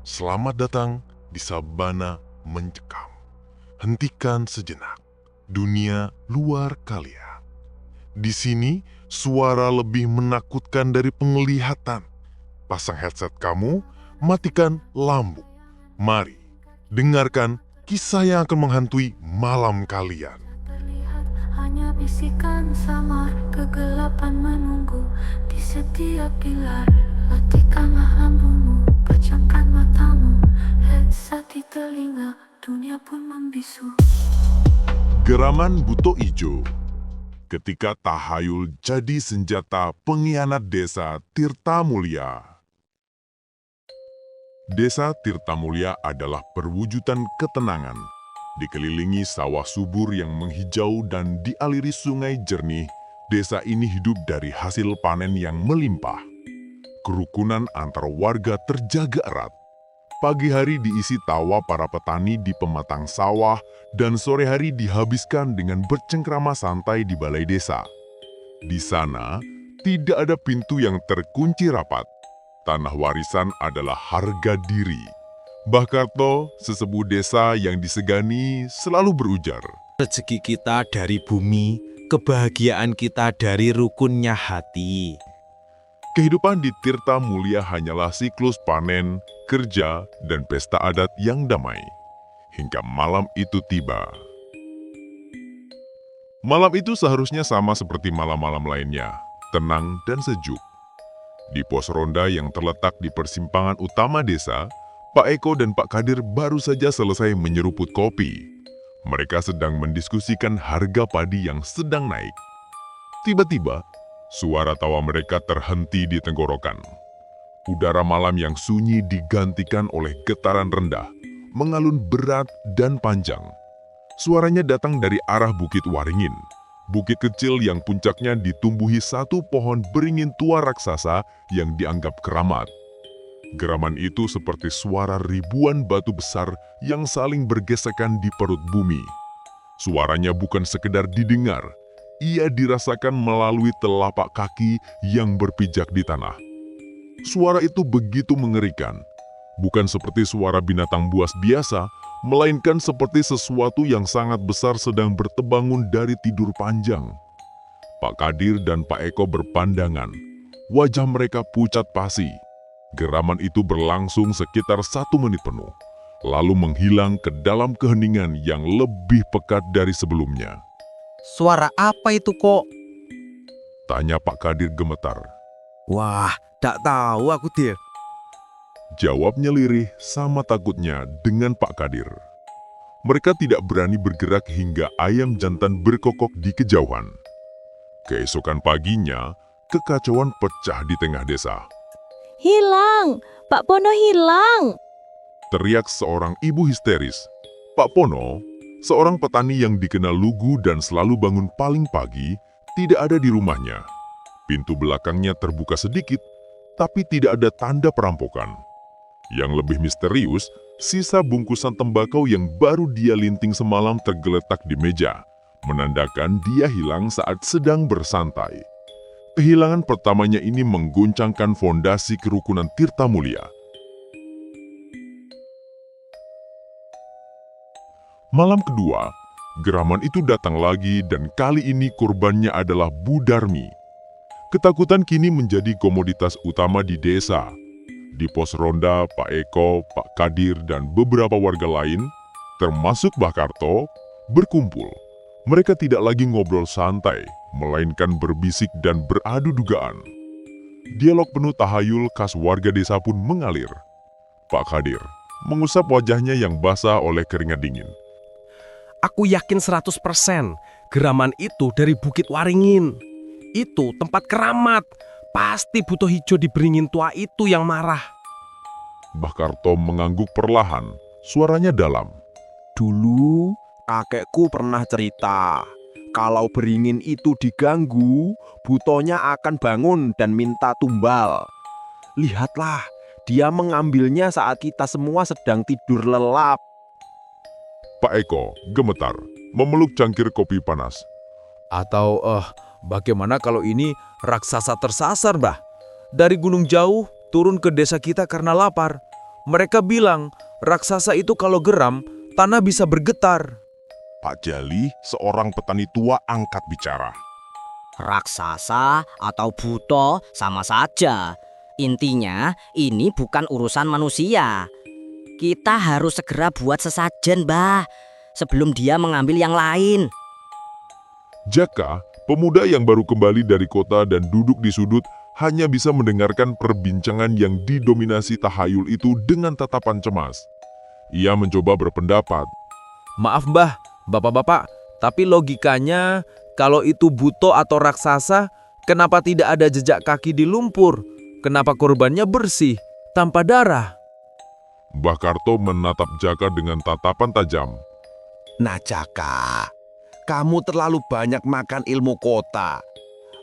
Selamat datang di Sabana Mencekam. Hentikan sejenak dunia luar kalian. Di sini suara lebih menakutkan dari penglihatan. Pasang headset kamu, matikan lampu. Mari dengarkan kisah yang akan menghantui malam kalian. Terlihat hanya bisikan samar, kegelapan menunggu di setiap pilar. Matikanlah lampumu, pejamkan matamu, headset di telinga, dunia pun membisu. Geraman Buto Ijo. Ketika tahayul jadi senjata pengkhianat desa Tirtamulya. Desa Tirtamulya adalah perwujudan ketenangan, dikelilingi sawah subur yang menghijau dan dialiri sungai jernih. Desa ini hidup dari hasil panen yang melimpah. Kerukunan antar warga terjaga erat. Pagi hari diisi tawa para petani di pematang sawah dan sore hari dihabiskan dengan bercengkrama santai di balai desa. Di sana, tidak ada pintu yang terkunci rapat. Tanah warisan adalah harga diri. Mbah Karto, sesepuh desa yang disegani, selalu berujar. Rezeki kita dari bumi, kebahagiaan kita dari rukunnya hati. Kehidupan di Tirtamulya hanyalah siklus panen, kerja, dan pesta adat yang damai. Hingga malam itu tiba. Malam itu seharusnya sama seperti malam-malam lainnya, tenang dan sejuk. Di pos ronda yang terletak di persimpangan utama desa, Pak Eko dan Pak Kadir baru saja selesai menyeruput kopi. Mereka sedang mendiskusikan harga padi yang sedang naik. Tiba-tiba, suara tawa mereka terhenti di tenggorokan. Udara malam yang sunyi digantikan oleh getaran rendah, mengalun berat dan panjang. Suaranya datang dari arah Bukit Waringin, bukit kecil yang puncaknya ditumbuhi satu pohon beringin tua raksasa yang dianggap keramat. Geraman itu seperti suara ribuan batu besar yang saling bergesekan di perut bumi. Suaranya bukan sekedar didengar, ia dirasakan melalui telapak kaki yang berpijak di tanah. Suara itu begitu mengerikan, bukan seperti suara binatang buas biasa, melainkan seperti sesuatu yang sangat besar sedang bertebangun dari tidur panjang. Pak Kadir dan Pak Eko berpandangan, wajah mereka pucat pasi. Geraman itu berlangsung sekitar 1 menit penuh, lalu menghilang ke dalam keheningan yang lebih pekat dari sebelumnya. Suara apa itu kok? Tanya Pak Kadir gemetar. Wah, tak tahu aku dia. Jawabnya lirih sama takutnya dengan Pak Kadir. Mereka tidak berani bergerak hingga ayam jantan berkokok di kejauhan. Keesokan paginya, kekacauan pecah di tengah desa. Hilang! Pak Pono hilang! Teriak seorang ibu histeris. Pak Pono, seorang petani yang dikenal lugu dan selalu bangun paling pagi, tidak ada di rumahnya. Pintu belakangnya terbuka sedikit, tapi tidak ada tanda perampokan. Yang lebih misterius, sisa bungkusan tembakau yang baru dia linting semalam tergeletak di meja, menandakan dia hilang saat sedang bersantai. Kehilangan pertamanya ini mengguncangkan fondasi kerukunan Tirtamulya. Malam kedua, geraman itu datang lagi dan kali ini korbannya adalah Bu Darmi. Ketakutan kini menjadi komoditas utama di desa. Di pos ronda, Pak Eko, Pak Kadir, dan beberapa warga lain, termasuk Mbah Karto, berkumpul. Mereka tidak lagi ngobrol santai, melainkan berbisik dan beradu dugaan. Dialog penuh tahayul khas warga desa pun mengalir. Pak Kadir mengusap wajahnya yang basah oleh keringat dingin. Aku yakin 100% geraman itu dari Bukit Waringin. Itu tempat keramat. Pasti Buto Ijo di beringin tua itu yang marah. Mbah Karto mengangguk perlahan, suaranya dalam. Dulu kakekku pernah cerita, kalau beringin itu diganggu, butonya akan bangun dan minta tumbal. Lihatlah, dia mengambilnya saat kita semua sedang tidur lelap. Pak Eko gemetar, memeluk cangkir kopi panas. Atau bagaimana kalau ini raksasa tersasar, Mbah? Dari gunung jauh turun ke desa kita karena lapar. Mereka bilang raksasa itu kalau geram, tanah bisa bergetar. Pak Jali, seorang petani tua angkat bicara. Raksasa atau buto sama saja. Intinya ini bukan urusan manusia. Kita harus segera buat sesajen, Mbah, sebelum dia mengambil yang lain. Jaka, pemuda yang baru kembali dari kota dan duduk di sudut, hanya bisa mendengarkan perbincangan yang didominasi tahayul itu dengan tatapan cemas. Ia mencoba berpendapat. Maaf Mbah, bapak-bapak, tapi logikanya kalau itu buto atau raksasa, kenapa tidak ada jejak kaki di lumpur? Kenapa korbannya bersih, tanpa darah? Mbah Karto menatap Jaka dengan tatapan tajam. Nah Jaka, kamu terlalu banyak makan ilmu kota.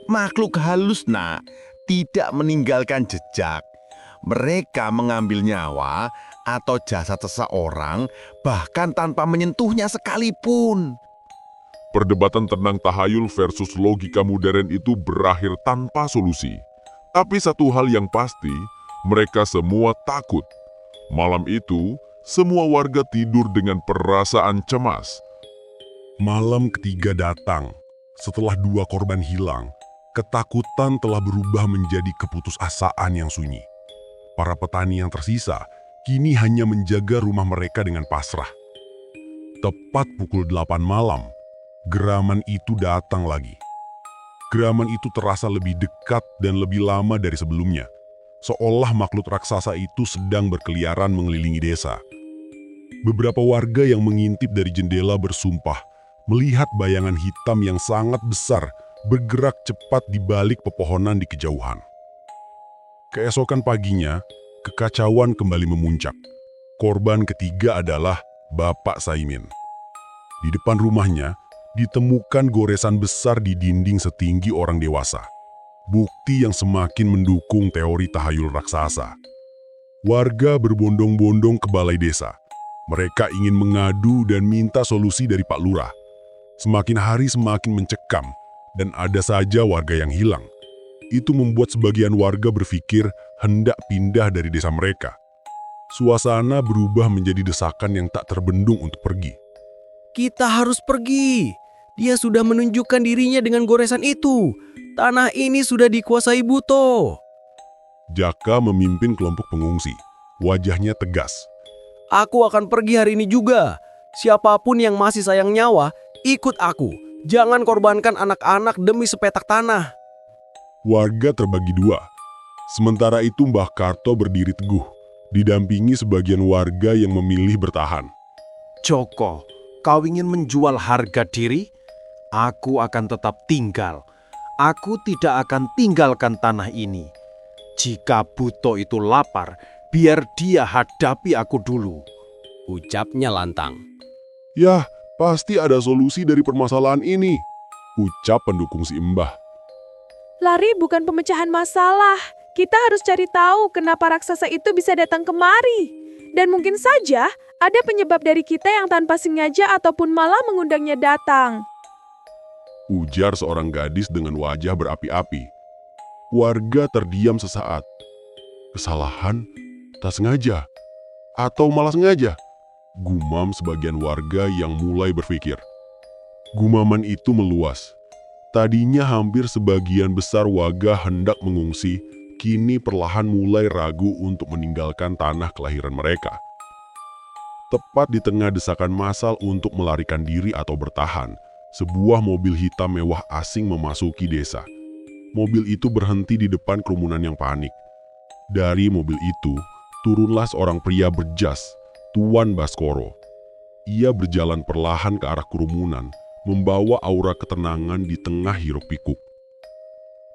Makhluk halus tidak meninggalkan jejak. Mereka mengambil nyawa atau jasad seseorang bahkan tanpa menyentuhnya sekalipun. Perdebatan tentang tahayul versus logika modern itu berakhir tanpa solusi. Tapi satu hal yang pasti, mereka semua takut. Malam itu, semua warga tidur dengan perasaan cemas. Malam ketiga datang. Setelah 2 korban hilang, ketakutan telah berubah menjadi keputusasaan yang sunyi. Para petani yang tersisa kini hanya menjaga rumah mereka dengan pasrah. Tepat pukul 8 malam, geraman itu datang lagi. Geraman itu terasa lebih dekat dan lebih lama dari sebelumnya, seolah makhluk raksasa itu sedang berkeliaran mengelilingi desa. Beberapa warga yang mengintip dari jendela bersumpah melihat bayangan hitam yang sangat besar bergerak cepat di balik pepohonan di kejauhan. Keesokan paginya, kekacauan kembali memuncak. Korban ketiga adalah Bapak Saimin. Di depan rumahnya, ditemukan goresan besar di dinding setinggi orang dewasa. Bukti yang semakin mendukung teori tahayul raksasa. Warga berbondong-bondong ke balai desa. Mereka ingin mengadu dan minta solusi dari Pak Lurah. Semakin hari semakin mencekam, dan ada saja warga yang hilang. Itu membuat sebagian warga berpikir hendak pindah dari desa mereka. Suasana berubah menjadi desakan yang tak terbendung untuk pergi. Kita harus pergi. Dia sudah menunjukkan dirinya dengan goresan itu. Tanah ini sudah dikuasai buto. Jaka memimpin kelompok pengungsi. Wajahnya tegas. Aku akan pergi hari ini juga. Siapapun yang masih sayang nyawa, ikut aku. Jangan korbankan anak-anak demi sepetak tanah. Warga terbagi 2. Sementara itu Mbah Karto berdiri teguh, didampingi sebagian warga yang memilih bertahan. Joko, kau ingin menjual harga diri? Aku akan tetap tinggal. Aku tidak akan tinggalkan tanah ini. Jika buto itu lapar, biar dia hadapi aku dulu. Ucapnya lantang. Yah, pasti ada solusi dari permasalahan ini, ucap pendukung si Mbah. Lari bukan pemecahan masalah. Kita harus cari tahu kenapa raksasa itu bisa datang kemari. Dan mungkin saja ada penyebab dari kita yang tanpa sengaja ataupun malah mengundangnya datang. Ujar seorang gadis dengan wajah berapi-api. Warga terdiam sesaat. Kesalahan? Tak sengaja? Atau malah sengaja? Gumam sebagian warga yang mulai berpikir. Gumaman itu meluas. Tadinya hampir sebagian besar warga hendak mengungsi, kini perlahan mulai ragu untuk meninggalkan tanah kelahiran mereka. Tepat di tengah desakan massal untuk melarikan diri atau bertahan, sebuah mobil hitam mewah asing memasuki desa. Mobil itu berhenti di depan kerumunan yang panik. Dari mobil itu, turunlah seorang pria berjas, Tuan Baskoro. Ia berjalan perlahan ke arah kerumunan, membawa aura ketenangan di tengah hiruk-pikuk.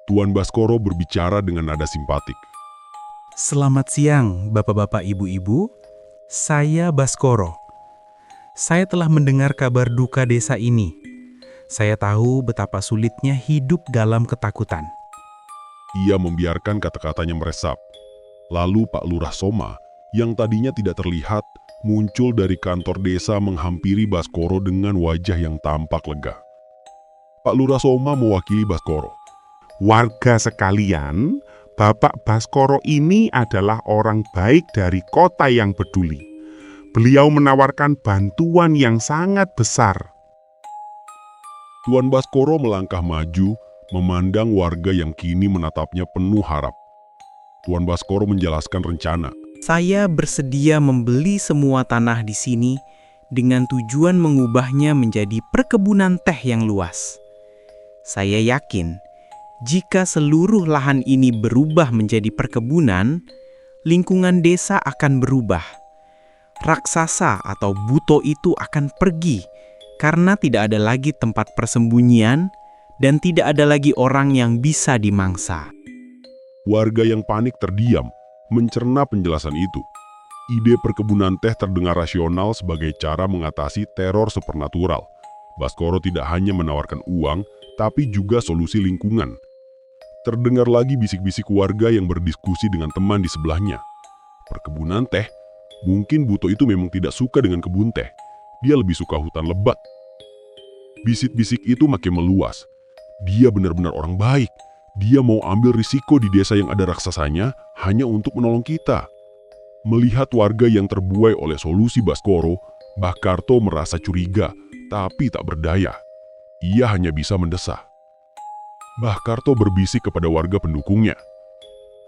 Tuan Baskoro berbicara dengan nada simpatik. Selamat siang, bapak-bapak, ibu-ibu. Saya Baskoro. Saya telah mendengar kabar duka desa ini. Saya tahu betapa sulitnya hidup dalam ketakutan. Ia membiarkan kata-katanya meresap. Lalu Pak Lurah Soma, yang tadinya tidak terlihat, muncul dari kantor desa menghampiri Baskoro dengan wajah yang tampak lega. Pak Lurah Soma mewakili Baskoro. Warga sekalian, Bapak Baskoro ini adalah orang baik dari kota yang peduli. Beliau menawarkan bantuan yang sangat besar. Tuan Baskoro melangkah maju, memandang warga yang kini menatapnya penuh harap. Tuan Baskoro menjelaskan rencana. Saya bersedia membeli semua tanah di sini dengan tujuan mengubahnya menjadi perkebunan teh yang luas. Saya yakin jika seluruh lahan ini berubah menjadi perkebunan, lingkungan desa akan berubah. Raksasa atau buto itu akan pergi karena tidak ada lagi tempat persembunyian dan tidak ada lagi orang yang bisa dimangsa. Warga yang panik terdiam, mencerna penjelasan itu. Ide perkebunan teh terdengar rasional sebagai cara mengatasi teror supernatural. Baskoro tidak hanya menawarkan uang, tapi juga solusi lingkungan. Terdengar lagi bisik-bisik warga yang berdiskusi dengan teman di sebelahnya. Perkebunan teh, mungkin Buto itu memang tidak suka dengan kebun teh. Dia lebih suka hutan lebat. Bisik-bisik itu makin meluas. Dia benar-benar orang baik. Dia mau ambil risiko di desa yang ada raksasanya hanya untuk menolong kita. Melihat warga yang terbuai oleh solusi Baskoro, Mbah Karto merasa curiga, tapi tak berdaya. Ia hanya bisa mendesah. Mbah Karto berbisik kepada warga pendukungnya.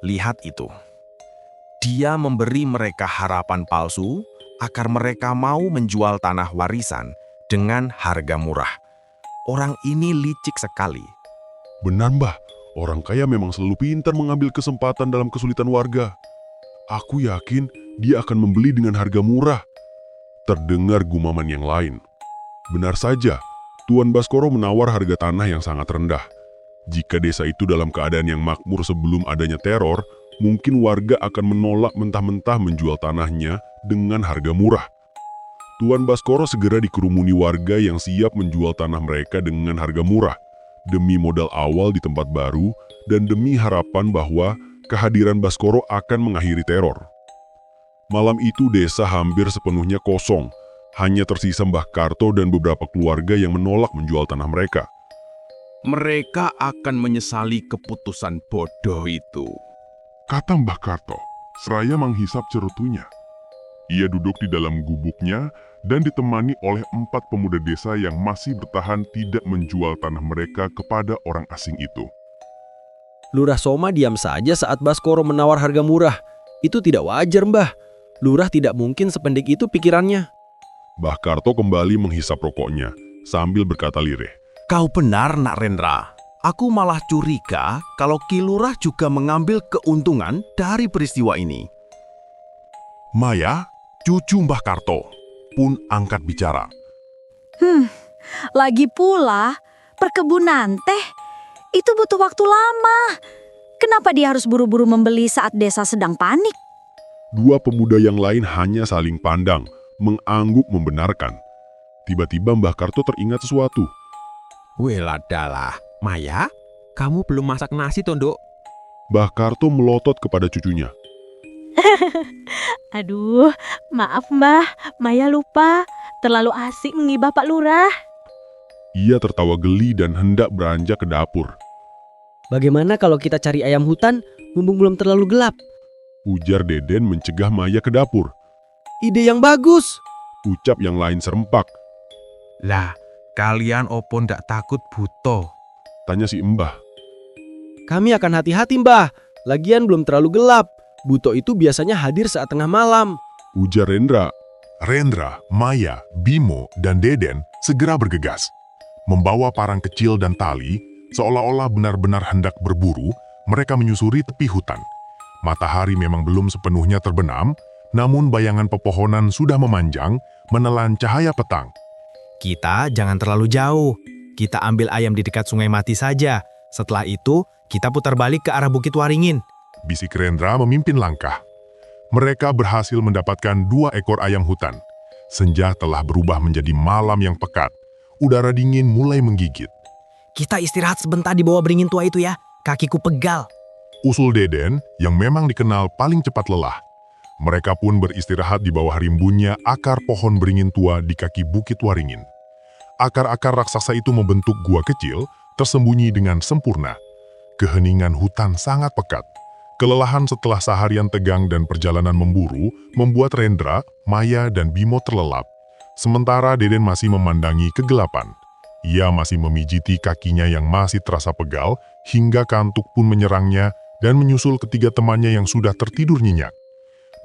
Lihat itu. Dia memberi mereka harapan palsu agar mereka mau menjual tanah warisan dengan harga murah. Orang ini licik sekali. Benar, Mbah. Orang kaya memang selalu pintar mengambil kesempatan dalam kesulitan warga. Aku yakin dia akan membeli dengan harga murah. Terdengar gumaman yang lain. Benar saja, Tuan Baskoro menawar harga tanah yang sangat rendah. Jika desa itu dalam keadaan yang makmur sebelum adanya teror, mungkin warga akan menolak mentah-mentah menjual tanahnya dengan harga murah. Tuan Baskoro segera dikerumuni warga yang siap menjual tanah mereka dengan harga murah, demi modal awal di tempat baru dan demi harapan bahwa kehadiran Baskoro akan mengakhiri teror. Malam itu desa hampir sepenuhnya kosong, hanya tersisa Mbah Karto dan beberapa keluarga yang menolak menjual tanah mereka. Mereka akan menyesali keputusan bodoh itu, Kata Mbah Karto, seraya menghisap cerutunya. Ia duduk di dalam gubuknya dan ditemani oleh 4 pemuda desa yang masih bertahan tidak menjual tanah mereka kepada orang asing itu. Lurah Soma diam saja saat Baskoro menawar harga murah. Itu tidak wajar, Mbah. Lurah tidak mungkin sependek itu pikirannya. Mbah Karto kembali menghisap rokoknya sambil berkata lirih. Kau benar, Nak Rendra. Aku malah curiga kalau Ki Lurah juga mengambil keuntungan dari peristiwa ini. Maya, cucu Mbah Karto, pun angkat bicara. Lagi pula, perkebunan teh itu butuh waktu lama. Kenapa dia harus buru-buru membeli saat desa sedang panik? 2 pemuda yang lain hanya saling pandang, mengangguk membenarkan. Tiba-tiba Mbah Karto teringat sesuatu. Weladalah, Maya, kamu belum masak nasi, Tondok. Mbah Karto melotot kepada cucunya. Aduh, maaf Mbah, Maya lupa. Terlalu asik mengibah Pak Lurah. Ia tertawa geli dan hendak beranjak ke dapur. Bagaimana kalau kita cari ayam hutan, mumpung belum terlalu gelap? Ujar Deden mencegah Maya ke dapur. Ide yang bagus. Ucap yang lain serempak. Lah, kalian opo ndak takut buto? Tanya si Mbah. Kami akan hati-hati, Mbah. Lagian belum terlalu gelap. Buto itu biasanya hadir saat tengah malam. Ujar Rendra. Rendra, Maya, Bimo, dan Deden segera bergegas. Membawa parang kecil dan tali, seolah-olah benar-benar hendak berburu, mereka menyusuri tepi hutan. Matahari memang belum sepenuhnya terbenam, namun bayangan pepohonan sudah memanjang, menelan cahaya petang. Kita jangan terlalu jauh. Kita ambil ayam di dekat Sungai Mati saja. Setelah itu, kita putar balik ke arah Bukit Waringin. Bisik Rendra memimpin langkah. Mereka berhasil mendapatkan 2 ekor ayam hutan. Senja telah berubah menjadi malam yang pekat. Udara dingin mulai menggigit. Kita istirahat sebentar di bawah beringin tua itu ya. Kakiku pegal. Usul Deden yang memang dikenal paling cepat lelah. Mereka pun beristirahat di bawah rimbunnya akar pohon beringin tua di kaki Bukit Waringin. Akar-akar raksasa itu membentuk gua kecil, tersembunyi dengan sempurna. Keheningan hutan sangat pekat. Kelelahan setelah seharian tegang dan perjalanan memburu membuat Rendra, Maya, dan Bimo terlelap. Sementara Deden masih memandangi kegelapan. Ia masih memijiti kakinya yang masih terasa pegal, hingga kantuk pun menyerangnya dan menyusul ketiga temannya yang sudah tertidur nyenyak.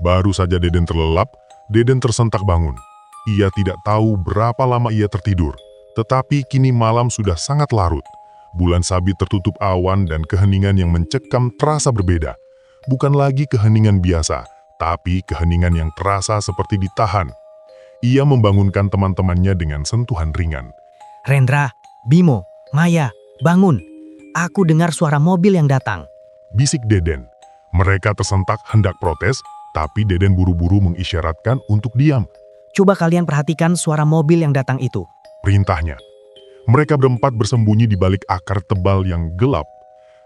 Baru saja Deden terlelap, Deden tersentak bangun. Ia tidak tahu berapa lama ia tertidur, tetapi kini malam sudah sangat larut. Bulan sabit tertutup awan dan keheningan yang mencekam terasa berbeda. Bukan lagi keheningan biasa, tapi keheningan yang terasa seperti ditahan. Ia membangunkan teman-temannya dengan sentuhan ringan. Rendra, Bimo, Maya, bangun. Aku dengar suara mobil yang datang. Bisik Deden. Mereka tersentak hendak protes, tapi Deden buru-buru mengisyaratkan untuk diam. Coba kalian perhatikan suara mobil yang datang itu. Perintahnya. Mereka berempat bersembunyi di balik akar tebal yang gelap.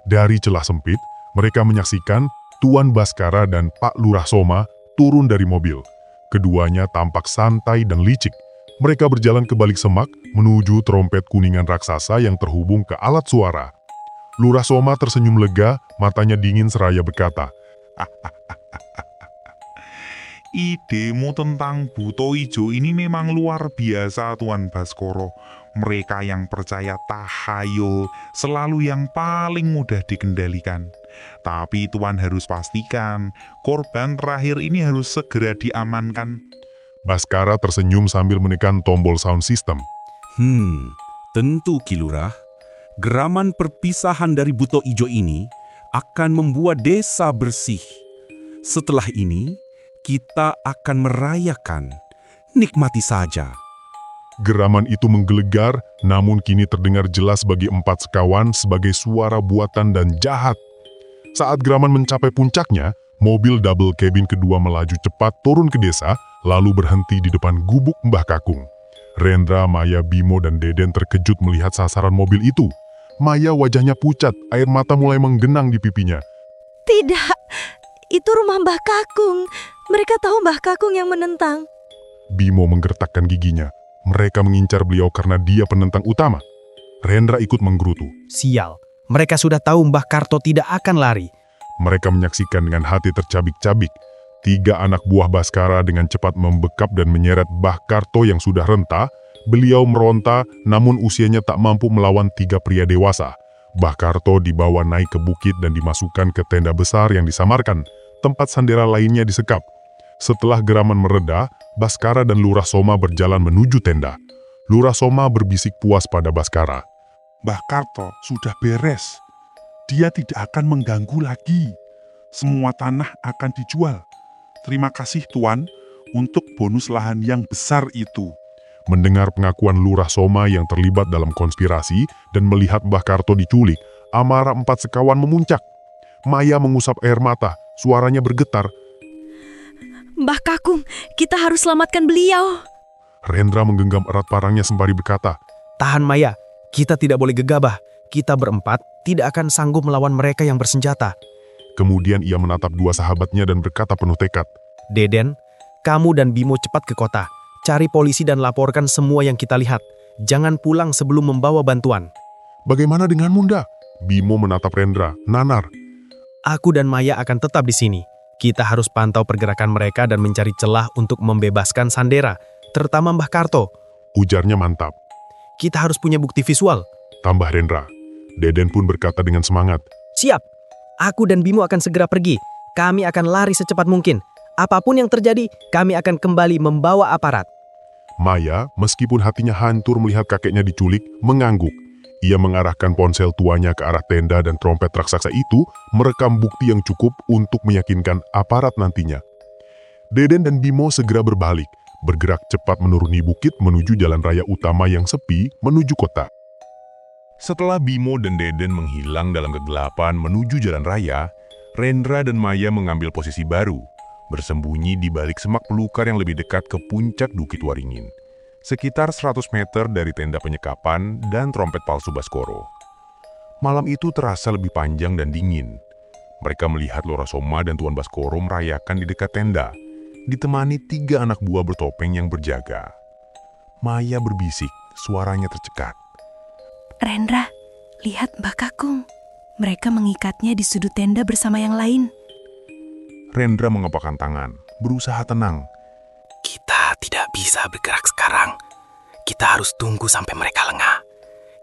Dari celah sempit, mereka menyaksikan Tuan Baskara dan Pak Lurah Soma turun dari mobil. Keduanya tampak santai dan licik. Mereka berjalan ke balik semak menuju trompet kuningan raksasa yang terhubung ke alat suara. Lurah Soma tersenyum lega, matanya dingin seraya berkata, "Idemu tentang Buto Ijo ini memang luar biasa, Tuan Baskoro. Mereka yang percaya tahayul selalu yang paling mudah dikendalikan. Tapi Tuan harus pastikan korban terakhir ini harus segera diamankan." Baskara tersenyum sambil menekan tombol sound system. Tentu Ki Lurah. Geraman perpisahan dari Buto Ijo ini akan membuat desa bersih. Setelah ini, kita akan merayakan. Nikmati saja. Geraman itu menggelegar, namun kini terdengar jelas bagi empat sekawan sebagai suara buatan dan jahat. Saat geraman mencapai puncaknya, mobil double cabin kedua melaju cepat turun ke desa, lalu berhenti di depan gubuk Mbah Kakung. Rendra, Maya, Bimo, dan Deden terkejut melihat sasaran mobil itu. Maya wajahnya pucat, air mata mulai menggenang di pipinya. Tidak, itu rumah Mbah Kakung. Mereka tahu Mbah Kakung yang menentang. Bimo menggertakkan giginya. Mereka mengincar beliau karena dia penentang utama. Rendra ikut menggerutu. Sial, mereka sudah tahu Mbah Karto tidak akan lari. Mereka menyaksikan dengan hati tercabik-cabik. 3 anak buah Baskara dengan cepat membekap dan menyeret Mbah Karto yang sudah renta. Beliau meronta, namun usianya tak mampu melawan 3 pria dewasa. Mbah Karto dibawa naik ke bukit dan dimasukkan ke tenda besar yang disamarkan. Tempat sandera lainnya disekap. Setelah geraman mereda, Baskara dan Lurah Soma berjalan menuju tenda. Lurah Soma berbisik puas pada Baskara. "Mbah Karto sudah beres. Dia tidak akan mengganggu lagi. Semua tanah akan dijual. Terima kasih Tuan untuk bonus lahan yang besar itu." Mendengar pengakuan Lurah Soma yang terlibat dalam konspirasi dan melihat Mbah Karto diculik, amarah 4 sekawan memuncak. Maya mengusap air mata, suaranya bergetar. Mbah Kakung, kita harus selamatkan beliau. Rendra menggenggam erat parangnya sembari berkata, Tahan Maya, kita tidak boleh gegabah. Kita berempat tidak akan sanggup melawan mereka yang bersenjata. Kemudian ia menatap 2 sahabatnya dan berkata penuh tekad. Deden, kamu dan Bimo cepat ke kota. Cari polisi dan laporkan semua yang kita lihat. Jangan pulang sebelum membawa bantuan. Bagaimana dengan Munda? Bimo menatap Rendra, nanar. Aku dan Maya akan tetap di sini. Kita harus pantau pergerakan mereka dan mencari celah untuk membebaskan Sandera, terutama Mbah Karto. Ujarnya mantap. Kita harus punya bukti visual. Tambah Rendra. Deden pun berkata dengan semangat. Siap. Aku dan Bimo akan segera pergi. Kami akan lari secepat mungkin. Apapun yang terjadi, kami akan kembali membawa aparat. Maya, meskipun hatinya hancur melihat kakeknya diculik, mengangguk. Ia mengarahkan ponsel tuanya ke arah tenda dan trompet raksasa itu merekam bukti yang cukup untuk meyakinkan aparat nantinya. Deden dan Bimo segera berbalik, bergerak cepat menuruni bukit menuju jalan raya utama yang sepi menuju kota. Setelah Bimo dan Deden menghilang dalam kegelapan menuju jalan raya, Rendra dan Maya mengambil posisi baru, bersembunyi di balik semak belukar yang lebih dekat ke puncak Bukit Waringin. Sekitar 100 meter dari tenda penyekapan dan trompet palsu Baskoro. Malam itu terasa lebih panjang dan dingin. Mereka melihat Lurah Soma dan Tuan Baskoro merayakan di dekat tenda, ditemani 3 anak buah bertopeng yang berjaga. Maya berbisik, suaranya tercekat. Rendra, lihat Mbah Kakung. Mereka mengikatnya di sudut tenda bersama yang lain. Rendra mengepakkan tangan, berusaha tenang. Kita tidak bisa bergerak sekarang. Kita harus tunggu sampai mereka lengah.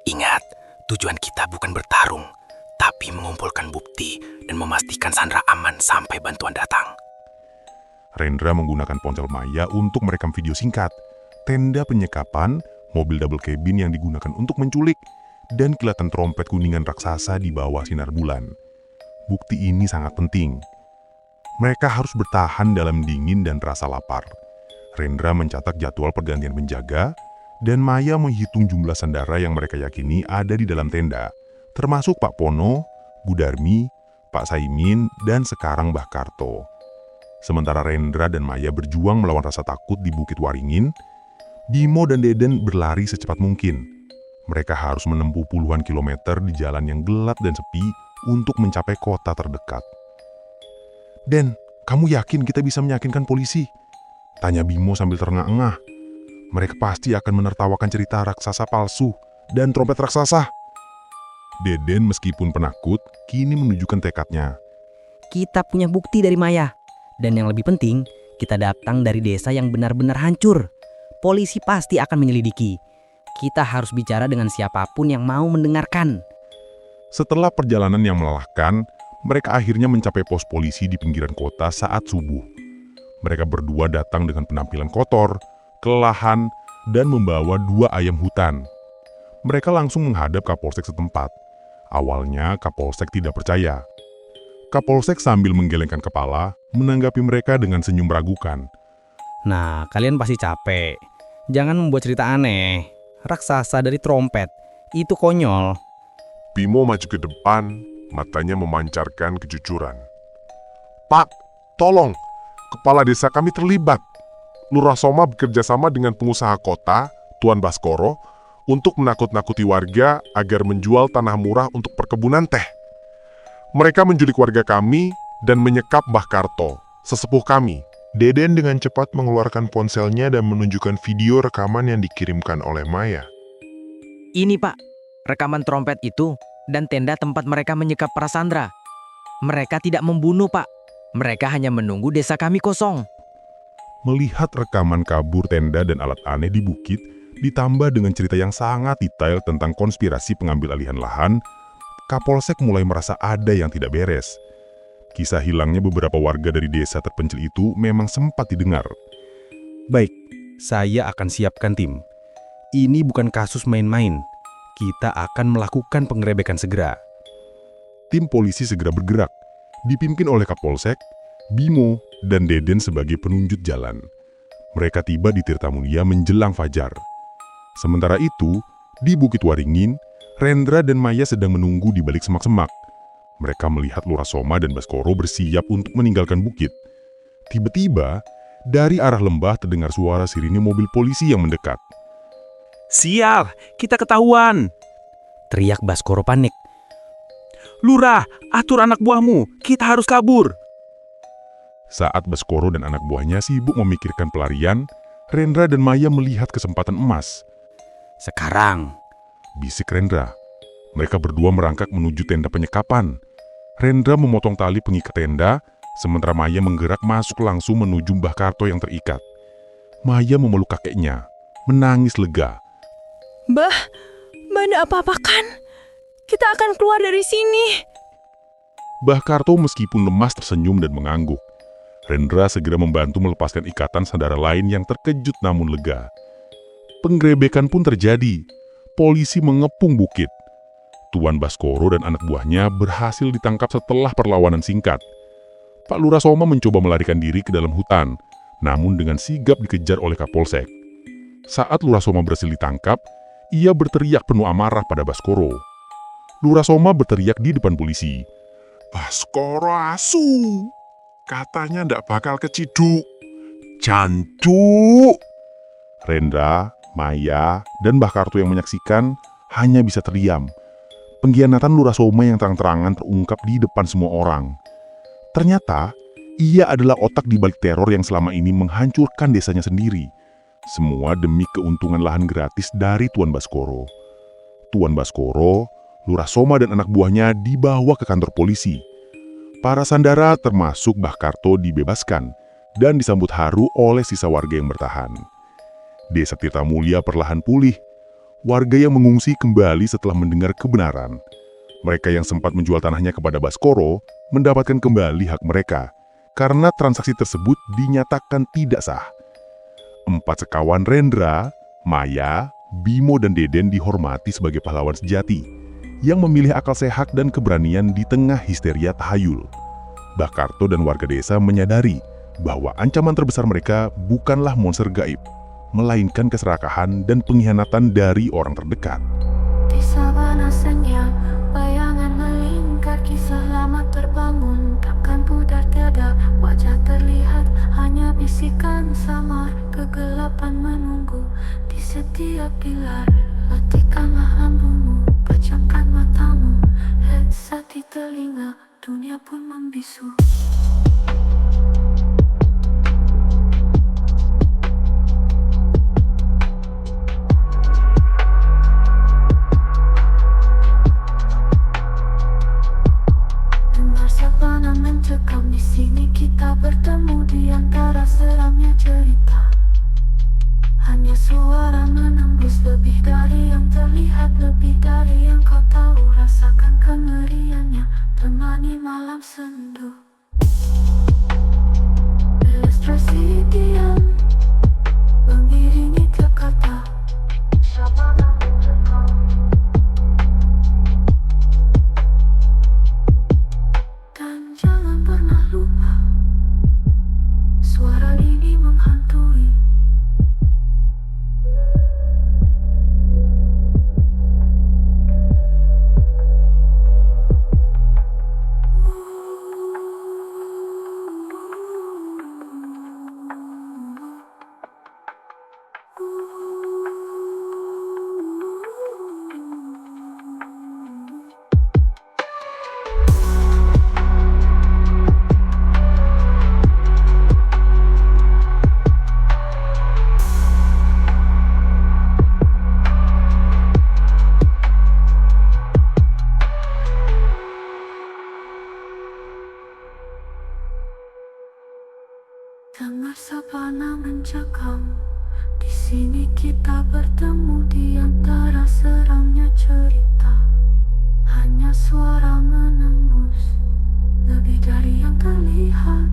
Ingat, tujuan kita bukan bertarung, tapi mengumpulkan bukti dan memastikan Sandra aman sampai bantuan datang. Rendra menggunakan ponsel Maya untuk merekam video singkat, tenda penyekapan, mobil double cabin yang digunakan untuk menculik, dan kilatan trompet kuningan raksasa di bawah sinar bulan. Bukti ini sangat penting. Mereka harus bertahan dalam dingin dan rasa lapar. Rendra mencatat jadwal pergantian penjaga, dan Maya menghitung jumlah sandara yang mereka yakini ada di dalam tenda, termasuk Pak Pono, Bu Darmi, Pak Saimin, dan sekarang Mbah Karto. Sementara Rendra dan Maya berjuang melawan rasa takut di Bukit Waringin, Bimo dan Deden berlari secepat mungkin. Mereka harus menempuh puluhan kilometer di jalan yang gelap dan sepi untuk mencapai kota terdekat. "Den, kamu yakin kita bisa meyakinkan polisi?" tanya Bimo sambil terengah-engah. Mereka pasti akan menertawakan cerita raksasa palsu dan trompet raksasa. Deden meskipun penakut, kini menunjukkan tekadnya. Kita punya bukti dari Maya. Dan yang lebih penting, kita datang dari desa yang benar-benar hancur. Polisi pasti akan menyelidiki. Kita harus bicara dengan siapapun yang mau mendengarkan. Setelah perjalanan yang melelahkan, mereka akhirnya mencapai pos polisi di pinggiran kota saat subuh. Mereka berdua datang dengan penampilan kotor, kelelahan, dan membawa 2 ayam hutan. Mereka langsung menghadap Kapolsek setempat. Awalnya Kapolsek tidak percaya. Kapolsek sambil menggelengkan kepala, menanggapi mereka dengan senyum meragukan. Nah, kalian pasti capek. Jangan membuat cerita aneh. Raksasa dari trompet, itu konyol. Bimo maju ke depan, matanya memancarkan kejujuran. "Pak, tolong, kepala desa kami terlibat. Lurah Soma bekerja sama dengan pengusaha kota, Tuan Baskoro, untuk menakut-nakuti warga agar menjual tanah murah untuk perkebunan teh. Mereka menculik warga kami dan menyekap Mbah Karto, sesepuh kami." Deden dengan cepat mengeluarkan ponselnya dan menunjukkan video rekaman yang dikirimkan oleh Maya. Ini Pak, rekaman trompet itu dan tenda tempat mereka menyekap para sandera. Mereka tidak membunuh Pak, mereka hanya menunggu desa kami kosong. Melihat rekaman kabur tenda dan alat aneh di bukit, ditambah dengan cerita yang sangat detail tentang konspirasi pengambil alihan lahan, Kapolsek mulai merasa ada yang tidak beres. Kisah hilangnya beberapa warga dari desa terpencil itu memang sempat didengar. Baik, saya akan siapkan tim. Ini bukan kasus main-main. Kita akan melakukan penggerebekan segera. Tim polisi segera bergerak, dipimpin oleh Kapolsek, Bimo, dan Deden sebagai penunjuk jalan. Mereka tiba di Tirtamulia menjelang fajar. Sementara itu, di Bukit Waringin, Rendra dan Maya sedang menunggu di balik semak-semak. Mereka melihat Lurah Soma dan Baskoro bersiap untuk meninggalkan bukit. Tiba-tiba, dari arah lembah terdengar suara sirine mobil polisi yang mendekat. Sial, kita ketahuan! Teriak Baskoro panik. Lurah, atur anak buahmu, kita harus kabur! Saat Baskoro dan anak buahnya sibuk memikirkan pelarian, Rendra dan Maya melihat kesempatan emas. Sekarang, bisik Rendra. Mereka berdua merangkak menuju tenda penyekapan. Rendra memotong tali pengikat tenda, sementara Maya menggerak masuk langsung menuju Mbah Karto yang terikat. Maya memeluk kakeknya, menangis lega. Mbah enggak apa-apa kan? Kita akan keluar dari sini. Mbah Karto meskipun lemas tersenyum dan mengangguk. Rendra segera membantu melepaskan ikatan saudara lain yang terkejut namun lega. Penggerebekan pun terjadi. Polisi mengepung bukit. Tuan Baskoro dan anak buahnya berhasil ditangkap setelah perlawanan singkat. Pak Lurah Soma mencoba melarikan diri ke dalam hutan, namun dengan sigap dikejar oleh Kapolsek. Saat Lurah Soma berhasil ditangkap, ia berteriak penuh amarah pada Baskoro. Lurah Soma berteriak di depan polisi. "Baskoro asu! Katanya ndak bakal keciduk. Jancuk!" Rendra, Maya, dan Mbah Karto yang menyaksikan hanya bisa terdiam. Pengkhianatan Lurah Soma yang terang-terangan terungkap di depan semua orang. Ternyata, ia adalah otak di balik teror yang selama ini menghancurkan desanya sendiri. Semua demi keuntungan lahan gratis dari Tuan Baskoro. Tuan Baskoro, Lurah Soma dan anak buahnya dibawa ke kantor polisi. Para sandara termasuk Mbah Karto dibebaskan dan disambut haru oleh sisa warga yang bertahan. Desa Tirtamulya perlahan pulih. Warga yang mengungsi kembali setelah mendengar kebenaran. Mereka yang sempat menjual tanahnya kepada Baskoro mendapatkan kembali hak mereka karena transaksi tersebut dinyatakan tidak sah. 4 sekawan Rendra, Maya, Bimo dan Deden dihormati sebagai pahlawan sejati yang memilih akal sehat dan keberanian di tengah histeria tahayul. Mbah Karto dan warga desa menyadari bahwa ancaman terbesar mereka bukanlah monster gaib, melainkan keserakahan dan pengkhianatan dari orang terdekat. Di sabana senja, bayangan melingkar, kisah lama terbangun, takkan pudar tiada wajah terlihat, hanya bisikan samar, kegelapan menunggu di setiap pilar. Matikanlah lampumu, pejamkan matamu, headset di telinga, dunia pun membisu. Dengar sabana mencekam, di sini kita bertemu di antara seramnya cerita. Hanya suara menembus, lebih dari yang terlihat, lebih dari yang kau tahu. Rasakan kengeriannya, temani malam sendu. Ilustrasi diam, mengiringi tiap kata. Sabana mencekam. Dan jangan pernah lupa, suara ini menghantui. Dengar sabana mencekam, di sini kita bertemu di antara seramnya cerita. Hanya suara menembus, lebih dari yang terlihat,